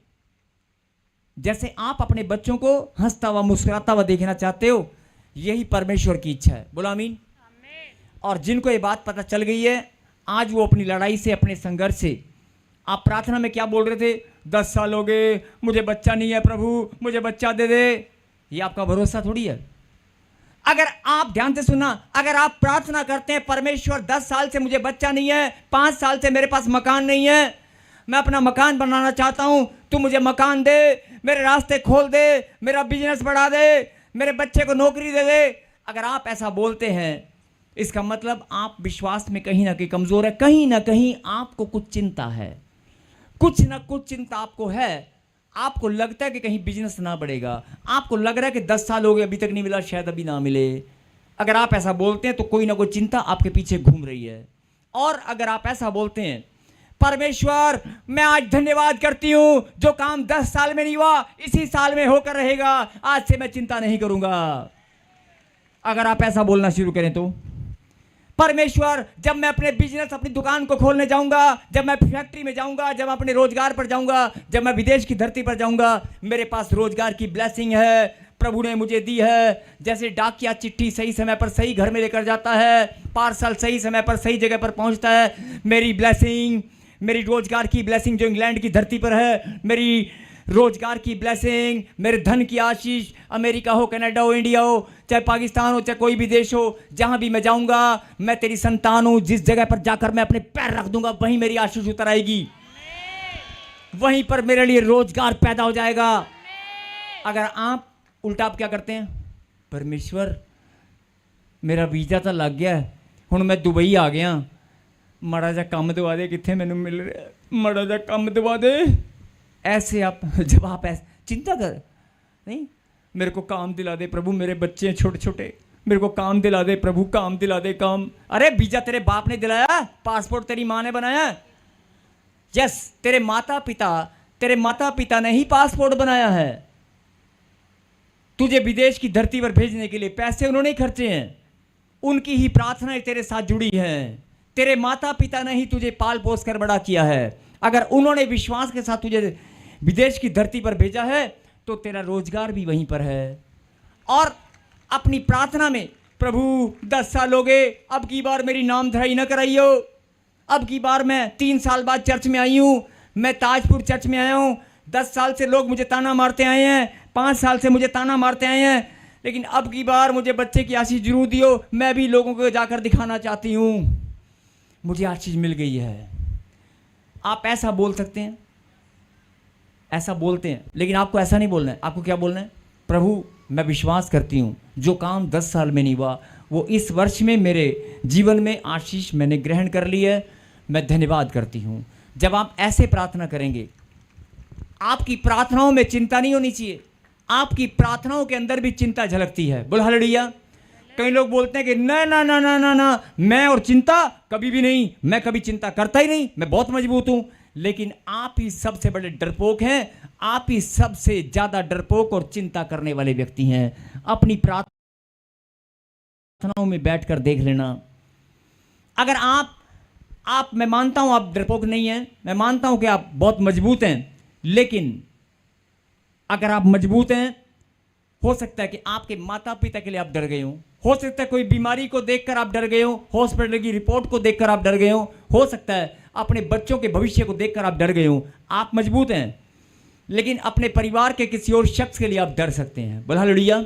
जैसे आप अपने बच्चों को हंसता हुआ, मुस्कुराता हुआ देखना चाहते हो, यही परमेश्वर की इच्छा है। बोलो आमीन। और जिनको ये बात पता चल गई है, आज वो अपनी लड़ाई से, अपने संघर्ष से, आप प्रार्थना में क्या बोल रहे थे? 10 साल हो गए, मुझे बच्चा नहीं है, प्रभु मुझे बच्चा दे दे। ये आपका भरोसा थोड़ी है। अगर आप ध्यान से सुनना, अगर आप प्रार्थना करते हैं परमेश्वर 10 साल से मुझे बच्चा नहीं है, 5 साल से मेरे पास मकान नहीं है, मैं अपना मकान बनाना चाहता हूं, तू मुझे मकान दे, मेरे रास्ते खोल दे, मेरा बिजनेस बढ़ा दे, मेरे बच्चे को नौकरी दे दे। अगर आप ऐसा बोलते हैं, इसका मतलब आप विश्वास में कहीं ना कहीं कमजोर है। कहीं ना कहीं आपको कुछ चिंता है, कुछ ना कुछ चिंता आपको है। आपको लगता है कि कहीं बिजनेस ना बढ़ेगा, आपको लग रहा है कि 10 साल हो गए अभी तक नहीं मिला, शायद अभी ना मिले। अगर आप ऐसा बोलते हैं तो कोई ना कोई चिंता आपके पीछे घूम रही है। और अगर आप ऐसा बोलते हैं, परमेश्वर मैं आज धन्यवाद करती हूं, जो काम 10 साल में नहीं हुआ इसी साल में होकर रहेगा, आज से मैं चिंता नहीं करूंगा। अगर आप ऐसा बोलना शुरू करें तो परमेश्वर, जब मैं अपने बिजनेस, अपनी दुकान को खोलने जाऊंगा, जब मैं फैक्ट्री में जाऊंगा, जब मैं अपने रोजगार पर जाऊंगा, जब मैं विदेश की धरती पर जाऊंगा, मेरे पास रोजगार की ब्लेसिंग है, प्रभु ने मुझे दी है। जैसे डाकिया चिट्ठी सही समय पर सही घर में लेकर जाता है, पार्सल सही समय पर सही जगह पर पहुंचता है, मेरी ब्लेसिंग, मेरी रोजगार की ब्लेसिंग जो इंग्लैंड की धरती पर है, मेरी रोजगार की ब्लेसिंग, मेरे धन की आशीष, अमेरिका हो, कनाडा हो, इंडिया हो, चाहे पाकिस्तान हो, चाहे कोई भी देश हो, जहां भी मैं जाऊंगा, मैं तेरी संतान हूं। जिस जगह पर जाकर मैं अपने पैर रख दूंगा, वहीं मेरी आशीष उतर आएगी, वहीं पर मेरे लिए रोजगार पैदा हो जाएगा। अगर आप उल्टा, आप क्या करते हैं? परमेश्वर मेरा वीजा तो लग गया, हुण मैं दुबई आ गया, माड़ा जा काम दवा दे, कित्थे मैनू मिल रहा, माड़ा जा काम दवा दे। ऐसे आप, जब आप ऐसे चिंता कर, नहीं मेरे को काम दिला दे प्रभु, मेरे बच्चे हैं छोटे छोटे, मेरे को काम दिला दे प्रभु, काम दिला दे काम। अरे वीजा तेरे बाप ने दिलाया, पासपोर्ट तेरी माँ ने बनाया। यस, तेरे माता पिता ने ही पासपोर्ट बनाया है। तुझे विदेश की धरती पर भेजने के लिए पैसे उन्होंने ही खर्चे हैं, उनकी ही प्रार्थनाएं तेरे साथ जुड़ी हैं। तेरे माता पिता ने ही तुझे पाल पोस कर बड़ा किया है। अगर उन्होंने विश्वास के साथ तुझे विदेश की धरती पर भेजा है तो तेरा रोजगार भी वहीं पर है। और अपनी प्रार्थना में प्रभु 10 साल हो गए, अब की बार मेरी नाम धराई न कराइयो, अब की बार मैं 3 साल बाद चर्च में आई हूँ, मैं ताजपुर चर्च में आया हूँ, 10 साल से लोग मुझे ताना मारते आए हैं, 5 साल से मुझे ताना मारते आए हैं, लेकिन अब की बार मुझे बच्चे की आशीष जरूर दियो, मैं भी लोगों को जाकर दिखाना चाहती हूँ, मुझे आशीष मिल गई है। आप ऐसा बोल सकते हैं, ऐसा बोलते हैं, लेकिन आपको ऐसा नहीं बोलना है। आपको क्या बोलना है? प्रभु मैं विश्वास करती हूँ जो काम 10 साल में नहीं हुआ वो इस वर्ष में मेरे जीवन में आशीष मैंने ग्रहण कर ली है, मैं धन्यवाद करती हूँ। जब आप ऐसे प्रार्थना करेंगे, आपकी प्रार्थनाओं में चिंता नहीं होनी चाहिए, आपकी प्रार्थनाओं के अंदर भी चिंता झलकती है। बोल हालेलुया। कई लोग बोलते हैं कि ना ना ना ना ना ना, मैं और चिंता कभी भी नहीं, मैं कभी चिंता करता ही नहीं, मैं बहुत मजबूत हूं। लेकिन आप ही सबसे बड़े डरपोक हैं, आप ही सबसे ज्यादा डरपोक और चिंता करने वाले व्यक्ति हैं। अपनी प्रार्थनाओं में बैठकर देख लेना। अगर आप मैं मानता हूं आप डरपोक नहीं हैं, मैं मानता हूं कि आप बहुत मजबूत हैं, लेकिन अगर आप मजबूत हैं, हो सकता है कि आपके माता पिता के लिए आप डर गए हो सकता है कोई बीमारी को देखकर आप डर गए हो, हॉस्पिटल की रिपोर्ट को देखकर आप डर गए हो सकता है अपने बच्चों के भविष्य को देखकर आप डर गए हो। आप मजबूत हैं, लेकिन अपने परिवार के किसी और शख्स के लिए आप डर सकते हैं। बोल हालेलुया।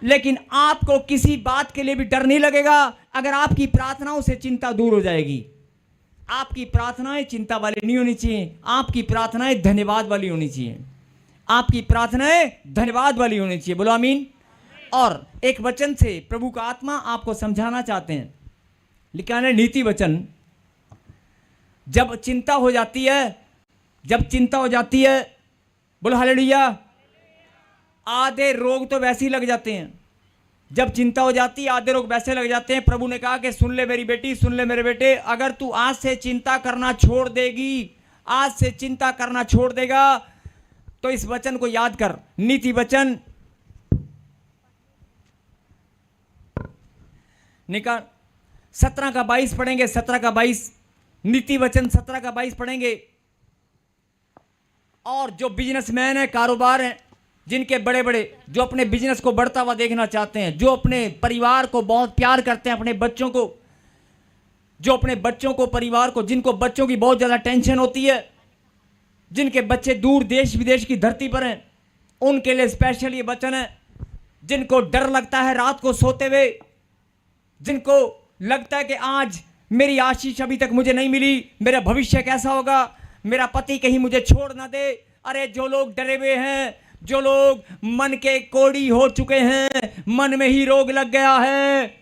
लेकिन आपको किसी बात के लिए भी डर नहीं लगेगा अगर आपकी प्रार्थनाओं से चिंता दूर हो जाएगी। आपकी प्रार्थनाएं चिंता वाली नहीं होनी चाहिए, आपकी प्रार्थनाएं धन्यवाद वाली होनी चाहिए, आपकी प्रार्थनाएं धन्यवाद वाली होनी चाहिए। बोलो आमीन। और एक वचन से प्रभु का आत्मा आपको समझाना चाहते हैं। लिखा है नीति वचन, जब चिंता हो जाती है, बोलो हालेलुया, आधे रोग तो वैसे ही लग जाते हैं। जब चिंता हो जाती है आधे रोग वैसे लग जाते हैं। प्रभु ने कहा कि सुन ले मेरी बेटी, सुन ले मेरे बेटे, अगर तू आज से चिंता करना छोड़ देगी, आज से चिंता करना छोड़ देगा, तो इस वचन को याद कर। नीति वचन निकाल 17 का 22 पढ़ेंगे, 17 का 22, नीति वचन 17 का 22 पढ़ेंगे। और जो बिजनेसमैन है, कारोबार है, जिनके बड़े बड़े, जो अपने बिजनेस को बढ़ता हुआ देखना चाहते हैं, जो अपने परिवार को बहुत प्यार करते हैं, अपने बच्चों को, जो अपने बच्चों को, परिवार को, जिनको बच्चों की बहुत ज्यादा टेंशन होती है, जिनके बच्चे दूर देश विदेश की धरती पर हैं, उनके लिए स्पेशल ये वचन है। जिनको डर लगता है रात को सोते हुए, जिनको लगता है कि आज मेरी आशीष अभी तक मुझे नहीं मिली, मेरा भविष्य कैसा होगा, मेरा पति कहीं मुझे छोड़ ना दे। अरे जो लोग डरे हुए हैं, जो लोग मन के कोड़ी हो चुके हैं, मन में ही रोग लग गया है,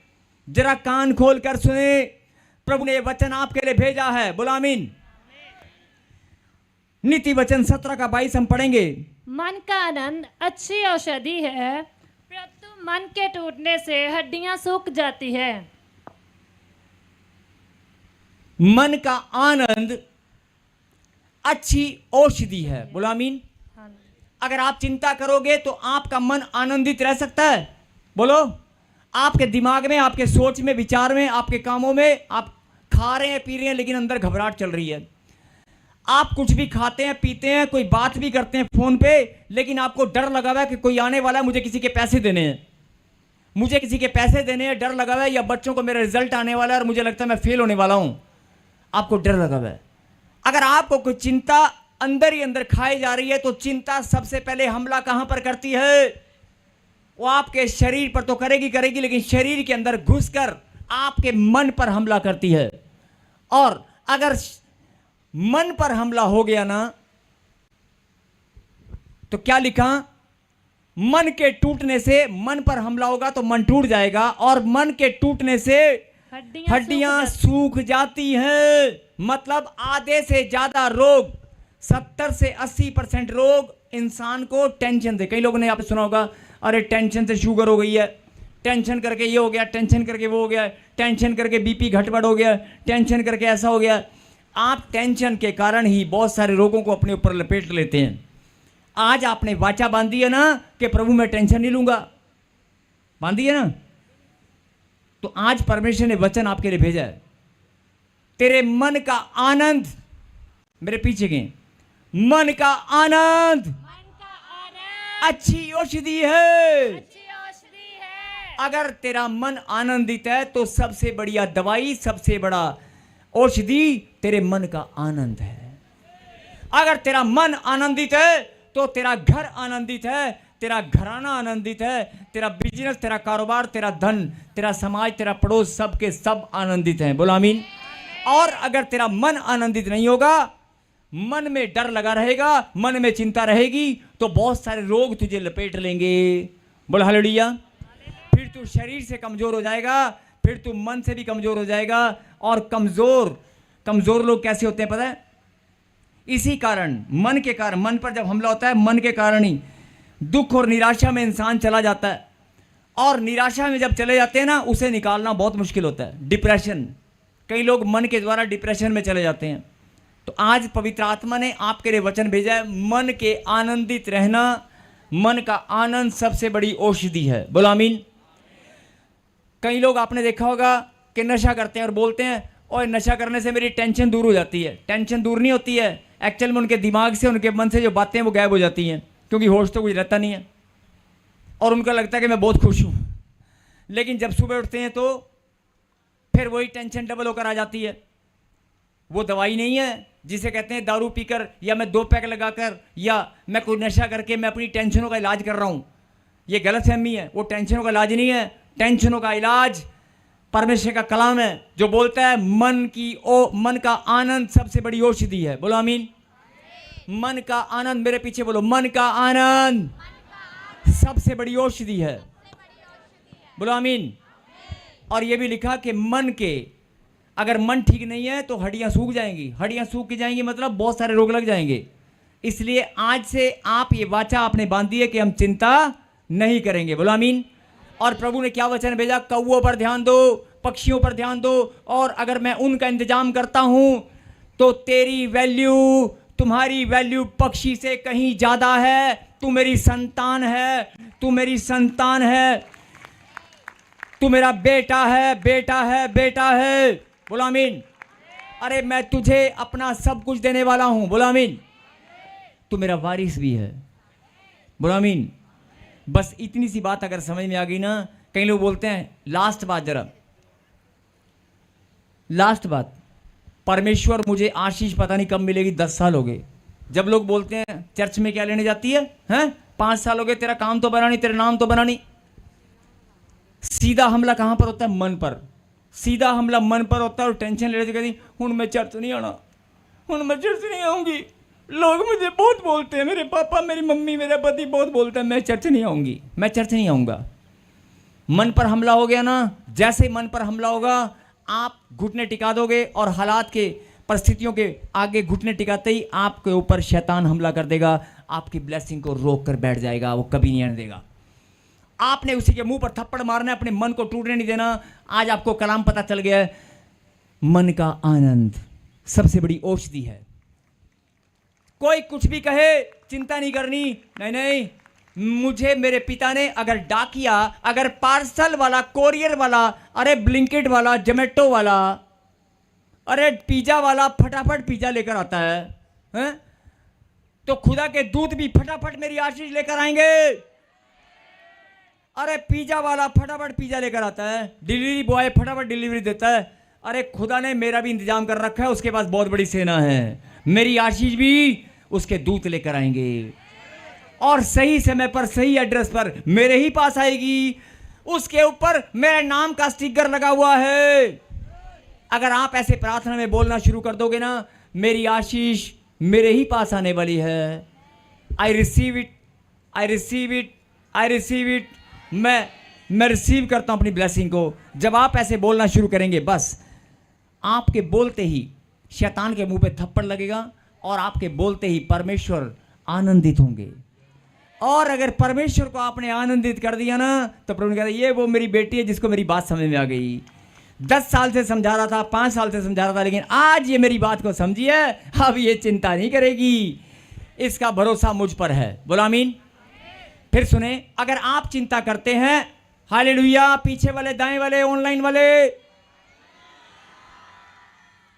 जरा कान खोल कर सुने, प्रभु ने वचन आपके लिए भेजा है। बोलो आमीन। नीति वचन 17 का 22 हम पढ़ेंगे। मन का आनंद अच्छी औषधि है, परंतु मन के टूटने से हड्डियां सूख जाती है। मन का आनंद अच्छी औषधि है। बोलो आमीन। अगर आप चिंता करोगे तो आपका मन आनंदित रह सकता है। बोलो, आपके दिमाग में, आपके सोच में, विचार में, आपके कामों में, आप खा रहे हैं, पी रहे हैं, लेकिन अंदर घबराहट चल रही है। आप कुछ भी खाते हैं, पीते हैं, कोई बात भी करते हैं फोन पे, लेकिन आपको डर लगा हुआ है कि कोई आने वाला है, मुझे किसी के पैसे देने हैं, मुझे किसी के पैसे देने हैं, डर लगा हुआ है, या बच्चों को मेरा रिजल्ट आने वाला है और मुझे लगता है मैं फेल होने वाला हूं, आपको डर लगा हुआ है। अगर आपको कोई चिंता अंदर ही अंदर खाई जा रही है, तो चिंता सबसे पहले हमला कहां पर करती है? वो आपके शरीर पर तो करेगी, लेकिन शरीर के अंदर घुसकर आपके मन पर हमला करती है। और अगर मन पर हमला हो गया ना, तो क्या लिखा? मन के टूटने से, मन पर हमला होगा तो मन टूट जाएगा, और मन के टूटने से हड्डियां सूख जाती हैं। मतलब आधे से ज्यादा रोग, 70 से 80% रोग इंसान को टेंशन से, कई लोगों ने यहाँ पे सुना होगा, अरे टेंशन से शुगर हो गई है, टेंशन करके ये हो गया, टेंशन करके वो हो गया, टेंशन करके बीपी घटबड़ हो गया, टेंशन करके ऐसा हो गया। आप टेंशन के कारण ही बहुत सारे रोगों को अपने ऊपर लपेट लेते हैं। आज आपने वाचा बांधी है ना कि प्रभु मैं टेंशन नहीं लूंगा, बांधी है ना, तो आज परमेश्वर ने वचन आपके लिए भेजा है। तेरे मन का आनंद, मेरे पीछे के, मन का आनंद मन का आनंद अच्छी औषधि है। अच्छी औषधि है। अगर तेरा मन आनंदित है तो सबसे बढ़िया दवाई, सबसे बड़ा औषधि तेरे मन का आनंद है। अगर तेरा मन आनंदित है तो तेरा घर आनंदित है, तेरा घराना आनंदित है, तेरा बिजनेस, तेरा कारोबार, तेरा धन, तेरा समाज, तेरा पड़ोस, सब के सब आनंदित हैं। बोलो आमीन। और अगर तेरा मन आनंदित नहीं होगा, मन में डर लगा रहेगा, मन में चिंता रहेगी, तो बहुत सारे रोग तुझे लपेट लेंगे। बोलो हालेलुया। फिर तू शरीर से कमजोर हो जाएगा, फिर तू मन से भी कमजोर हो जाएगा। और कमजोर लोग कैसे होते हैं पता है? इसी कारण, मन के कारण, मन पर जब हमला होता है, मन के कारण ही दुख और निराशा में इंसान चला जाता है। और निराशा में जब चले जाते हैं ना, उसे निकालना बहुत मुश्किल होता है। डिप्रेशन, कई लोग मन के द्वारा डिप्रेशन में चले जाते हैं। तो आज पवित्र आत्मा ने आपके लिए वचन भेजा है, मन के आनंदित रहना, मन का आनंद सबसे बड़ी औषधि है। बोलो आमीन। कई लोग आपने देखा होगा कि नशा करते हैं और बोलते हैं और नशा करने से मेरी टेंशन दूर हो जाती है। टेंशन दूर नहीं होती है, एक्चुअल में उनके दिमाग से, उनके मन से जो बातें हैं वो गायब हो जाती हैं, क्योंकि होश तो कुछ रहता नहीं है और उनका लगता है कि मैं बहुत खुश हूँ। लेकिन जब सुबह उठते हैं तो फिर वही टेंशन डबल होकर आ जाती है। वो दवाई नहीं है जिसे कहते हैं दारू पीकर या मैं 2 पैक लगाकर या मैं कोई नशा करके मैं अपनी टेंशनों का इलाज कर रहा हूँ। ये गलतफहमी है। वो टेंशनों का इलाज नहीं है। टेंशनों का इलाज परमेश्वर का कलाम है जो बोलता है मन का आनंद सबसे बड़ी औषधि है। बोलो आमीन। मन का आनंद, मेरे पीछे बोलो, मन का आनंद सबसे बड़ी औषधि है। बोलो आमीन। और ये भी लिखा कि मन के, अगर मन ठीक नहीं है तो हड्डियां सूख जाएंगी। हड्डियां सूख के जाएंगी मतलब बहुत सारे रोग लग जाएंगे। इसलिए आज से आप ये वाचा आपने बांधी है कि हम चिंता नहीं करेंगे। बोलो आमीन। और प्रभु ने क्या वचन भेजा? कौओं पर ध्यान दो, पक्षियों पर ध्यान दो, और अगर मैं उनका इंतजाम करता हूं तो तेरी वैल्यू, तुम्हारी वैल्यू पक्षी से कहीं ज्यादा है। तू मेरी संतान है, तू मेरी संतान है, तू मेरा बेटा है, बेटा है, बेटा है। बोलो आमीन। अरे मैं तुझे अपना सब कुछ देने वाला हूं। बोलो आमीन। तू मेरा वारिस भी है। बोलो आमीन। बस इतनी सी बात अगर समझ में आ गई ना, कई लोग बोलते हैं, लास्ट बात जरा, लास्ट बात, परमेश्वर मुझे आशीष पता नहीं कब मिलेगी, 10 साल हो गए। जब लोग बोलते हैं चर्च में क्या लेने जाती है, हैं 5 साल हो गए, तेरा काम तो बना नहीं, तेरा नाम तो बना नहीं। सीधा हमला कहां पर होता है? मन पर। सीधा हमला मन पर होता है और टेंशन ले रही कहती हूं मैं चर्च नहीं आना, हूं मैं चर्च नहीं आऊंगी, लोग मुझे बहुत बोलते हैं, मेरे पापा, मेरी मम्मी, मेरा पति बहुत बोलते हैं, मैं चर्च नहीं आऊंगी, मैं चर्च नहीं आऊंगा। मन पर हमला हो गया ना, जैसे मन पर हमला होगा आप घुटने टिका दोगे और हालात के, परिस्थितियों के आगे घुटने टिकाते ही आपके ऊपर शैतान हमला कर देगा, आपकी ब्लेसिंग को रोक कर बैठ जाएगा, वो कभी नहीं आने देगा। आपने उसी के मुंह पर थप्पड़ मारना है, अपने मन को टूटने नहीं देना। आज आपको कलाम पता चल गया है, मन का आनंद सबसे बड़ी औषधि है। कोई कुछ भी कहे, चिंता नहीं करनी, नहीं नहीं, मुझे मेरे पिता ने, अगर डाकिया, अगर पार्सल वाला, कोरियर वाला, अरे ब्लिंकिट वाला, जोमेटो वाला, अरे पिज्जा वाला फटाफट पिज्जा लेकर आता है, तो खुदा के दूत भी फटाफट मेरी आशीष लेकर आएंगे। अरे पिज्जा वाला फटाफट पिज्जा लेकर आता है, डिलीवरी बॉय फटाफट डिलीवरी देता है। अरे खुदा ने मेरा भी इंतजाम कर रखा है, उसके पास बहुत बड़ी सेना है, मेरी आशीष भी उसके दूत लेकर आएंगे और सही समय पर, सही एड्रेस पर मेरे ही पास आएगी। उसके ऊपर मेरे नाम का स्टिकर लगा हुआ है। अगर आप ऐसे प्रार्थना में बोलना शुरू कर दोगे ना, मेरी आशीष मेरे ही पास आने वाली है। I receive it, I receive it, I receive it. मैं रिसीव करता हूं अपनी ब्लेसिंग को। जब आप ऐसे बोलना शुरू करेंगे, बस आपके बोलते ही शैतान के मुंह पे थप्पड़ लगेगा और आपके बोलते ही परमेश्वर आनंदित होंगे। और अगर परमेश्वर को आपने आनंदित कर दिया ना, तो प्रभु ने कहा ये वो मेरी बेटी है जिसको मेरी बात समझ में आ गई। 10 साल से समझा रहा था, 5 साल से समझा रहा था, लेकिन आज ये मेरी बात को समझी है, अब ये चिंता नहीं करेगी, इसका भरोसा मुझ पर है। बोलो आमीन। फिर सुने, अगर आप चिंता करते हैं, हालेलुया, पीछे वाले, दाएं वाले, ऑनलाइन वाले,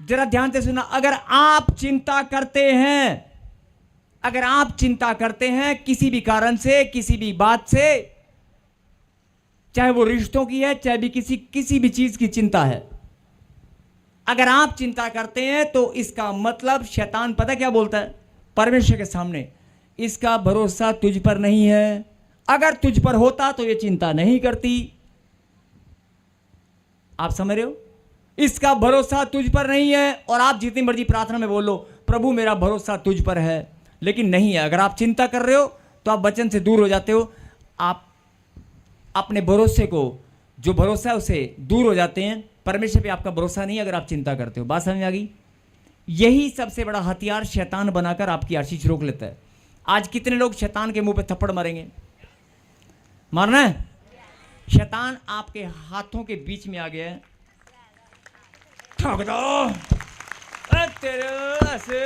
जरा ध्यान से सुना, अगर आप चिंता करते हैं, अगर आप चिंता करते हैं किसी भी कारण से, किसी भी बात से, चाहे वो रिश्तों की है, चाहे भी किसी भी चीज की चिंता है, अगर आप चिंता करते हैं तो इसका मतलब शैतान पता क्या बोलता है परमेश्वर के सामने, इसका भरोसा तुझ पर नहीं है। अगर तुझ पर होता तो ये चिंता नहीं करती। आप समझ रहे हो? इसका भरोसा तुझ पर नहीं है। और आप जितनी मर्जी प्रार्थना में बोलो, प्रभु मेरा भरोसा तुझ पर है, लेकिन नहीं है। अगर आप चिंता कर रहे हो तो आप वचन से दूर हो जाते हो, आप अपने भरोसे को, जो भरोसा है उसे दूर हो जाते हैं। परमेश्वर पे आपका भरोसा नहीं है अगर आप चिंता करते हो। बात समझ में आ गई? यही सबसे बड़ा हथियार शैतान बनाकर आपकी आशीष रोक लेता है। आज कितने लोग शैतान के मुंह पे थप्पड़ मारेंगे? मारना है? शैतान आपके हाथों के बीच में आ गया है, ठोक दो तेरे ऐसे।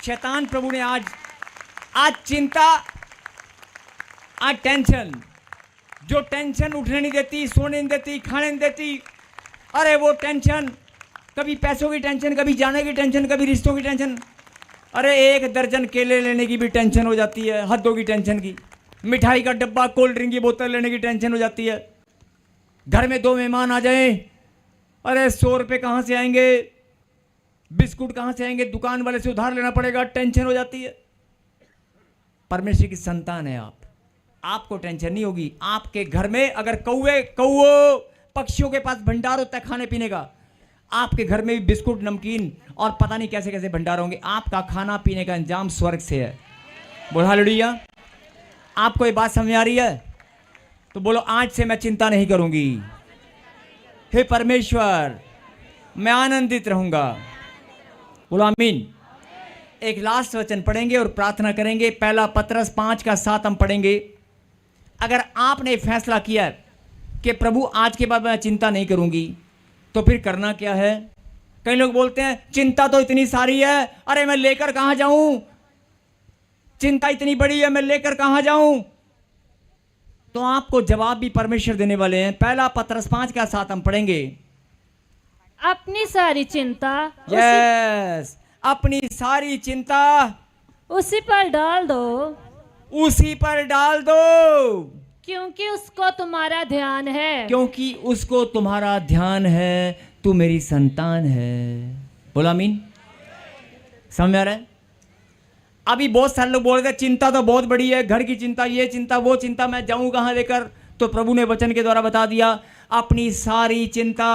शैतान प्रभु ने आज चिंता, आज टेंशन, जो टेंशन उठने नहीं देती, सोने नहीं देती, खाने नहीं देती, अरे वो टेंशन, कभी पैसों की टेंशन, कभी जाने की टेंशन, कभी रिश्तों की टेंशन, अरे 1 दर्जन केले लेने की भी टेंशन हो जाती है, हदों की टेंशन की, मिठाई का डब्बा, कोल्ड ड्रिंक की बोतल लेने की टेंशन हो जाती है, घर में 2 मेहमान आ जाएं, अरे 100 रुपये कहाँ से आएंगे, बिस्कुट कहाँ से आएंगे, दुकान वाले से उधार लेना पड़ेगा, टेंशन हो जाती है। परमेश्वर की संतान है आप, आपको टेंशन नहीं होगी। आपके घर में अगर कौओ पक्षियों के पास भंडार होता है खाने पीने का, आपके घर में भी बिस्कुट, नमकीन और पता नहीं कैसे कैसे भंडार होंगे। आपका खाना पीने का इंतजाम स्वर्ग से है। बोलो हालेलुया। आपको ये बात समझ आ रही है? तो बोलो आज से मैं चिंता नहीं करूंगी। हे परमेश्वर, मैं आनंदित रहूंगा। बोलो आमीन। एक लास्ट वचन पढ़ेंगे और प्रार्थना करेंगे। पहला पतरस 5:7 हम पढ़ेंगे। अगर आपने फैसला किया कि प्रभु आज के बाद मैं चिंता नहीं करूंगी, तो फिर करना क्या है? कई लोग बोलते हैं चिंता तो इतनी सारी है, अरे मैं लेकर कहां जाऊं, चिंता इतनी बड़ी है, मैं लेकर कहां जाऊं? तो आपको जवाब भी परमेश्वर देने वाले हैं। पहला पतरस 5:7 हम पढ़ेंगे। अपनी सारी चिंता यस, अपनी सारी चिंता उसी पर डाल दो, उसी पर डाल दो, क्योंकि उसको तुम्हारा ध्यान है। क्योंकि उसको तुम्हारा ध्यान है। तू मेरी संतान है। बोला आमीन। समझ में आ रहा है? अभी बहुत सारे लोग बोल रहे थे चिंता तो बहुत बड़ी है, घर की चिंता, ये चिंता, वो चिंता, मैं जाऊं कहां लेकर? तो प्रभु ने वचन के द्वारा बता दिया, अपनी सारी चिंता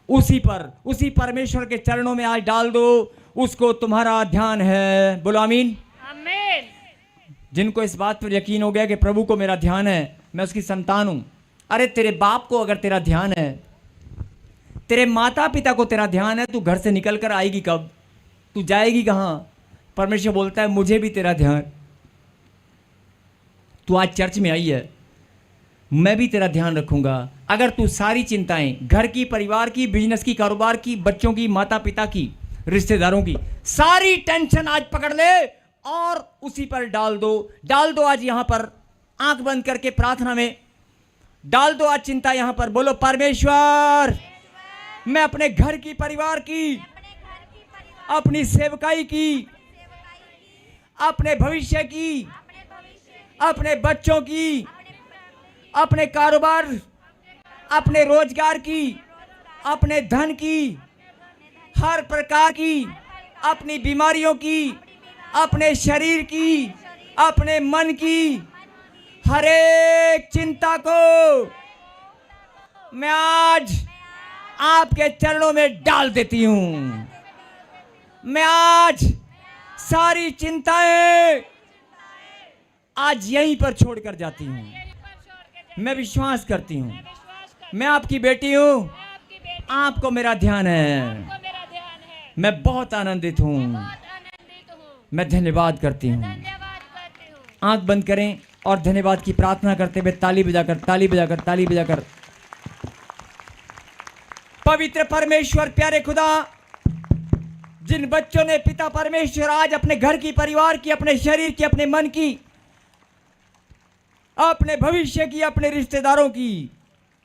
उसी पर, उसी परमेश्वर के चरणों में आज डाल दो, उसको तुम्हारा ध्यान है। बोलो आमीन। आमीन। जिनको इस बात पर यकीन हो गया कि प्रभु को मेरा ध्यान है, मैं उसकी संतान हूं। अरे तेरे बाप को अगर तेरा ध्यान है, तेरे माता पिता को तेरा ध्यान है, तू घर से निकल कर आएगी कब? तू जाएगी कहां? परमेश्वर बोलता है मुझे भी तेरा ध्यान। तू आज चर्च में आई है, मैं भी तेरा ध्यान रखूंगा। अगर तू सारी चिंताएं, घर की, परिवार की, बिजनेस की, कारोबार की, बच्चों की, माता पिता की, रिश्तेदारों की, सारी टेंशन आज पकड़ ले और उसी पर डाल दो। डाल दो आज यहां पर, आंख बंद करके प्रार्थना में डाल दो आज चिंता यहां पर। बोलो परमेश्वर, मैं अपने घर की, परिवार की, अपनी सेवकाई की, अपने भविष्य की, अपने बच्चों की, अपने कारोबार, अपने रोजगार की, अपने धन की, हर प्रकार की, अपनी बीमारियों की, अपने शरीर की, अपने मन की, हर एक चिंता को मैं आज आपके चरणों में डाल देती हूं। मैं आज सारी चिंताएं आज यहीं पर छोड़कर जाती हूं। मैं विश्वास करती हूं, मैं आपकी बेटी हूं, आपको मेरा ध्यान है। मैं बहुत आनंदित हूं। मैं धन्यवाद करती हूँ। धन्यवाद करती हूँ। आंख बंद करें और धन्यवाद की प्रार्थना करते हुए ताली बजाकर ताली बजाकर ताली बजाकर। पवित्र परमेश्वर, प्यारे खुदा, जिन बच्चों ने पिता परमेश्वर आज अपने घर की, परिवार की, अपने शरीर की, अपने मन की, अपने भविष्य की, अपने रिश्तेदारों की,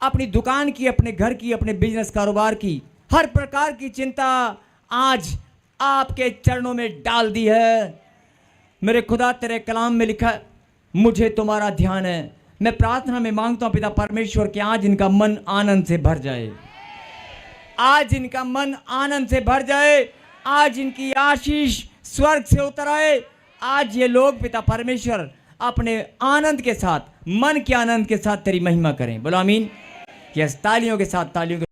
अपनी दुकान की, अपने घर की, अपने बिजनेस कारोबार की, हर प्रकार की चिंता आज आपके चरणों में डाल दी है। मेरे खुदा, तेरे कलाम में लिखा है, मुझे तुम्हारा ध्यान है। मैं प्रार्थना में मांगता हूं पिता परमेश्वर कि आज इनका मन आनंद से भर जाए, आज इनका मन आनंद से भर जाए, आज इनकी आशीष स्वर्ग से उतर आए। आज ये लोग पिता परमेश्वर अपने आनंद के साथ, मन के आनंद के साथ तेरी महिमा करें। बोलो आमीन। यस, तालियों के साथ, तालियों के